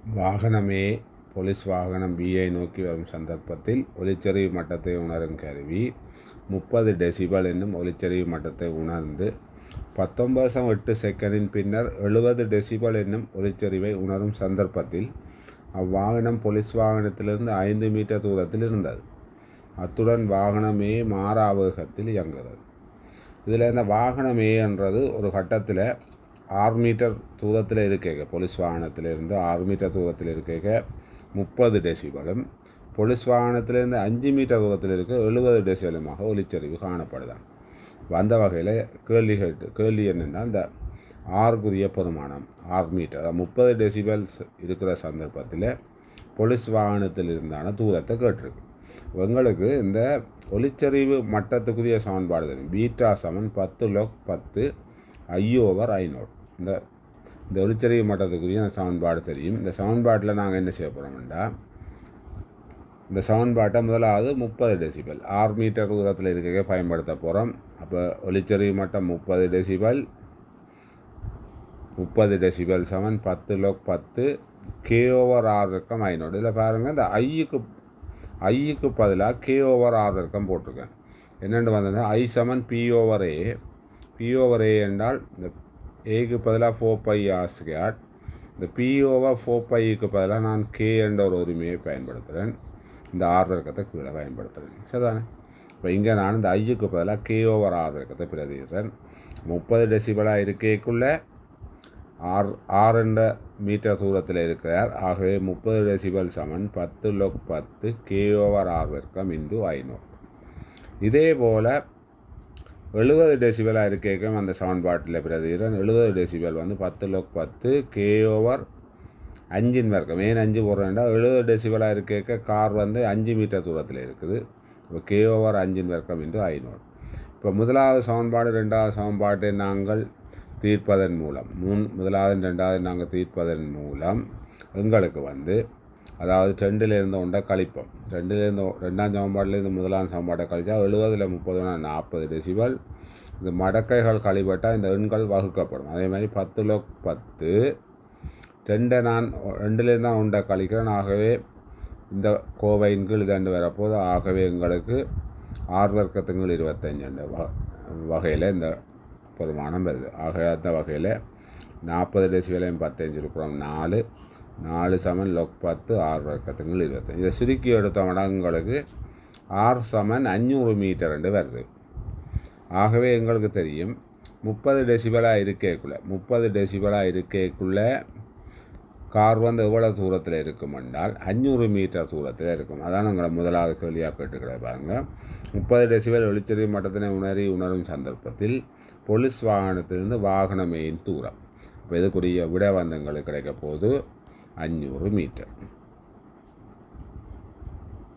வாகனமே police வாகனம் பிஐ நோக்கி வரும் சந்தர்ப்பத்தில் ஒலிச்செறிவு மட்டத்தை உணரும் கருவி 30 டெசிபல் என்னும் ஒலிச்செறிவு மட்டத்தை உணர்ந்து 19.8 செகண்டின் பின்னர் 70 டெசிபல் என்னும் ஒலிச்செறிவை உணரும் சந்தர்ப்பத்தில் அவ்வாகனம் போலீஸ் வாகனத்திலிருந்து 5 மீட்டர் தூரத்தில் இருந்தது. அத்துடன் வாகனமே மாறா வேகத்தில் இயங்குகிறது. இதில் இந்த வாகனமே என்றது ஒரு கட்டத்தில் 6 மீட்டர் தூரத்தில் இருக்க போலீஸ் வாகனத்திலிருந்து 6 மீட்டர் தூரத்தில் இருக்க 30 டெசிபலும் போலீஸ் வாகனத்திலிருந்து 5 மீட்டர் தூரத்தில் இருக்க 70 டெசிபலுமாக ஒலிச்சரிவு காணப்படுதான். அந்த வகையில் கேள்வி என்னென்னா இந்த ஆறுக்குரிய பெருமானம் 6 மீட்டர் 30 டெசிபல்ஸ் இருக்கிற சந்தர்ப்பத்தில் போலீஸ் வாகனத்தில் இருந்தான தூரத்தை கேட்டிருக்கு. எங்களுக்கு இந்த ஒலிச்சரிவு மட்டத்துக்குரிய சமன்பாடு தெரியும். பீட்டா சமன் 10log10 I/500. இந்த ஒலிச்சரிவு மட்டத்துக்குரிய அந்த சமன்பாடு தெரியும். இந்த சமன்பாட்டில் நாங்கள் என்ன செய்ய போகிறோம்னா, இந்த சமன்பாட்டை முதலாவது 30 டெசிபல் 6 மீட்டர் தூரத்தில் இருக்க பயன்படுத்த போகிறோம். அப்போ ஒலிச்சரிவு மட்டம் 30 டெசிபல் சமன் 10log10 K/R இருக்கும் 500. இதில் பாருங்கள், இந்த ஐக்கு பதிலாக K/R இருக்கும் போட்டிருக்கேன். என்னென்னு வந்தது I சமன் P/A. P/A என்றால் இந்த ஏக்கு பதிலாக 4πr². இந்த P/4πக்கு பதிலாக நான் K என்ற ஒரு உரிமையை பயன்படுத்துகிறேன். இந்த R இறக்கத்தை கீழே பயன்படுத்துகிறேன். சரிதானே? இப்போ இங்கே நான் இந்த ஐக்கு பதிலாக K/R இறக்கத்தை பிரதிக்கிறேன். 30 டெசிபலாக இருக்கக்குள்ளே 6 மீட்டர் தூரத்தில் இருக்கிறார். ஆகவே 30 டெசிபல் சமன் 10log10 K/R இறக்கம் × 500. இதே போல் 70 டெசிபலாக இருக்கேக்கும் அந்த சமன்பாட்டில் பிரதிகிறேன். 70 டெசிபல் வந்து 10log10 K/5 வர்க்கம். ஏன் 5 போடுறேன்டா, 70 டெசிபலாக இருக்கேக்க கார் வந்து 5 மீட்டர் தூரத்தில் இருக்குது. இப்போ K/5 வர்க்கம் × 500. இப்போ முதலாவது சமன்பாடு ரெண்டாவது சமன்பாட்டை நாங்கள் தீர்ப்பதன் மூலம் முதலாவது ரெண்டாவது நாங்கள் தீர்ப்பதன் மூலம் எங்களுக்கு வந்து, அதாவது 2ல் ஒன்றை கழிப்போம். ரெண்டாம் சமன்பாட்டிலேருந்து முதலாம் சமன்பாட்டை கழிச்சா 70ல் 30 40 டெசிபல். இந்த மடக்கைகள் கழிப்பட்டால் இந்த எண்கள் வகுக்கப்படும். அதே மாதிரி 10log10 நான் 2லேருந்து தான் ஒன்றை கழிக்கிறேன். ஆகவே இந்த கோவையின் கீழ் 2 வரப்போது. ஆகவே எங்களுக்கு R வர்க்கத்துக்கு 25 என்ற வகையில் இந்த பெருமானம் வருது. ஆகவே அந்த வகையில் 40 டெசிபலையும் 15 இருக்கிறோம் 4 சமன் log10 R வர்க்கத்துக்கு 25. இதை சுருக்கி எடுத்தோம்னா எங்களுக்கு R சமன் 500 மீட்டர் என்று வருது. ஆகவே எங்களுக்கு தெரியும் 30 டெசிபலாக இருக்கக்குள்ளே கார் வந்து எவ்வளோ தூரத்தில் இருக்கும் என்றால் 500 மீட்டர் தூரத்தில் இருக்கும். அதான் எங்களை முதலாவது கேள்வியாக கேட்டுக்கிற பாருங்க. 30 டெசிபல் ஒலிச்சரிவு மட்டத்தினை உணரும் சந்தர்ப்பத்தில் போலீஸ் வாகனத்திலிருந்து வாகனமேயின் தூரம். இப்போ இதுக்குரிய விட வந்து எங்களுக்கு கிடைக்க போது 500 மீட்டர்.